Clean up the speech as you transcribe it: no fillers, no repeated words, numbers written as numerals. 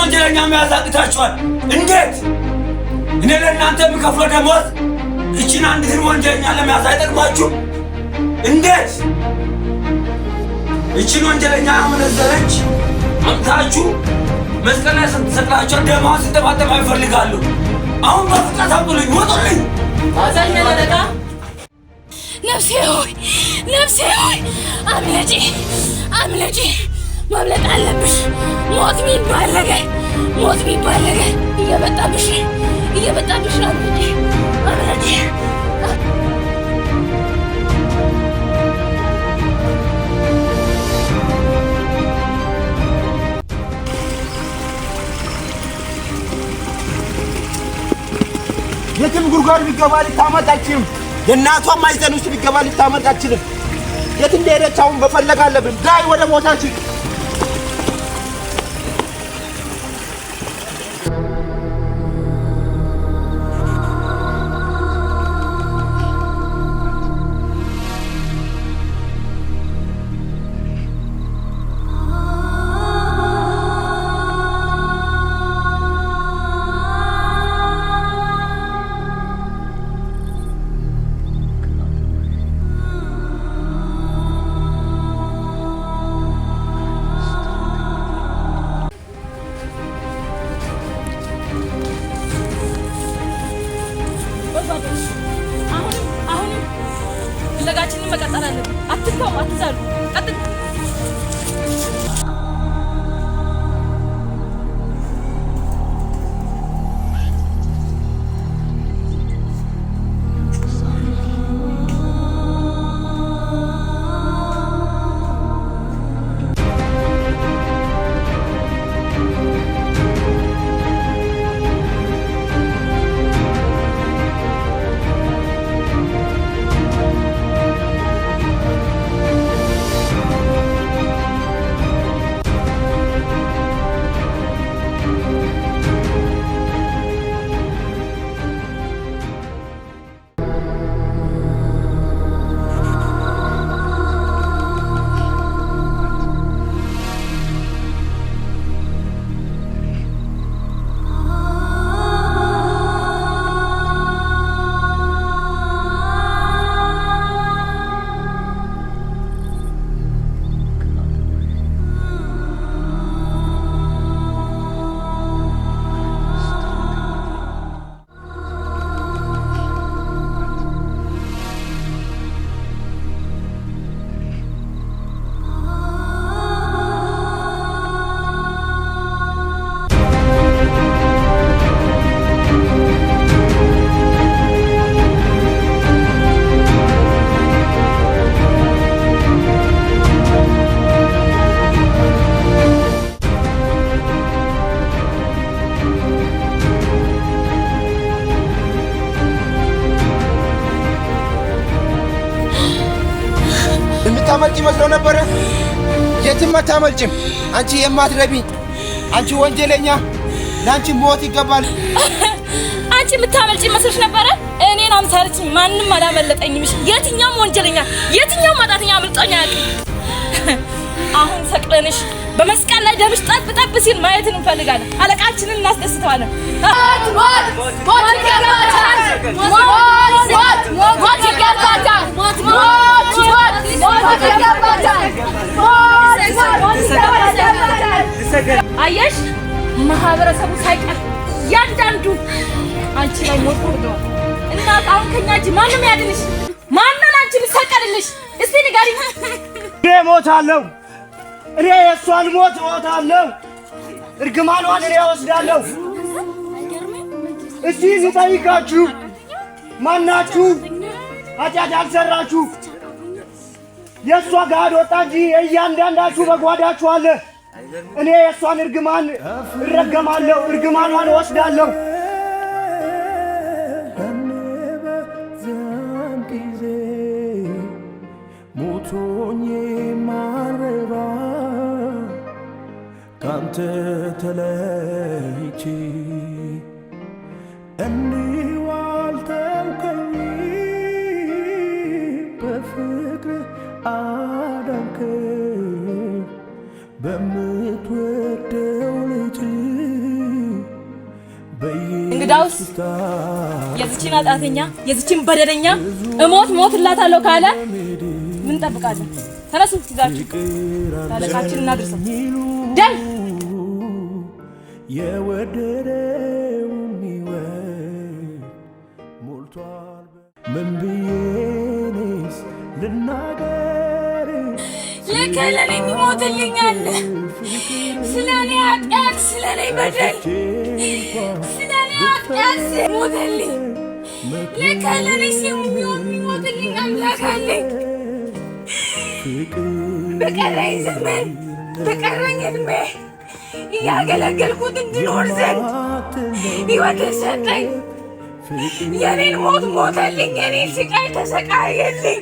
ወንጀለኛ የሚያዛቅታችኋል? እንዴት? እኔ ለእናንተ የምከፍለው ደሞዝ እቺን አንዲትን ወንጀለኛ ለመያዝ አይጠቅማችሁም? እንዴት? እቺን ወንጀለኛ አመነዘረች አምታችሁ መስቀል ላይ ስትሰቅላቸው ደሟን ስትጠባጠባ ይፈልጋሉ። አሁን በፍጥነት አምጡልኝ፣ ውጡልኝ! አዛኝ አለቃ ነፍሴ ሆይ አምለጪ ማምለጥ አለብሽ። ሞት የሚባል ነገር እየመጣብሽ ነው። አምለጪ የትም ጉድጓድ ቢገባ ልታመልጥ አትችልም። የእናቷን ማይዘን ውስጥ ቢገባ ልታመልጥ አትችልም። የት እንደሄደች አሁን መፈለግ አለብን። ዳይ ወደ ቦታችን። ፍለጋችንን መቀጠል አለብን። አትተው፣ አትዛሉ፣ ቀጥል። የምታመልጥ ይመስለው ነበረ። የትም አታመልጭም። አንቺ የማትረቢ፣ አንቺ ወንጀለኛ፣ ለአንቺ ሞት ይገባል። አንቺ የምታመልጭ ይመስልሽ ነበረ? እኔን አምሳለች ማንም አላመለጠኝም። የትኛውም ወንጀለኛ፣ የትኛውም ማጣተኛ አምልጦኝ አያውቅም። አሁን ሰቅለንሽ በመስቀል ላይ ደምሽ ጠብ ጠብ ሲል ማየትን እንፈልጋለን። አለቃችንን እናስደስተዋለን። አየሽ፣ ማህበረሰቡ ሳይቀር ያንዳንዱ አንቺ ላይ ሞት ወርዷል እና አሁን ከኛ እጅ ማንም ያድንሽ? ማንን አንቺ ልሰቀልልሽ? እስቲ ንገሪኝ። እሞታለሁ። እኔ የእሷን ሞት እሞታለሁ። እርግማኗን እኔ እወስዳለሁ። እስቲ ልጠይቃችሁ፣ ማናችሁ ኃጢአት ያልሰራችሁ? የእሷ ጋድ ወጣ እንጂ እያንዳንዳችሁ በጓዳችሁ አለ። እኔ የእሷን እርግማን እረገማለሁ፣ እርግማኗን እወስዳለሁ። ሞቶኝ ማረባ ካንተ ተለይቼ እንዲሁ አልተውከኝ፣ በፍቅር አዳንከኝ በምትወደው ልጅ እንግዳውስ የዚችን ኃጢአተኛ የዚችን በደለኛ እሞትላታለሁ ካለ ምን እንጠብቃለን? ተነሱ ይዛችሁ ታለቃችን እናድርሰው። ደም የወደደው ሞልቷል። ምን ብዬስ ልናገር? ለከለኔ ይሞትልኛል ስለኔ ኃጢአት ስለኔ በደል ስለኔ ኃጢአት ሞተልኝ። ለከለኔ ሲሞትልኝ አምላክ አለኝ። በቀረኝ ዘመን በቀረኝ ዕድሜ እያገለገልኩት እንድኖር ዘንድ ሕይወትን ሰጠኝ። የኔን ሞት ሞተልኝ። የኔን ስቃይ ተሰቃየልኝ።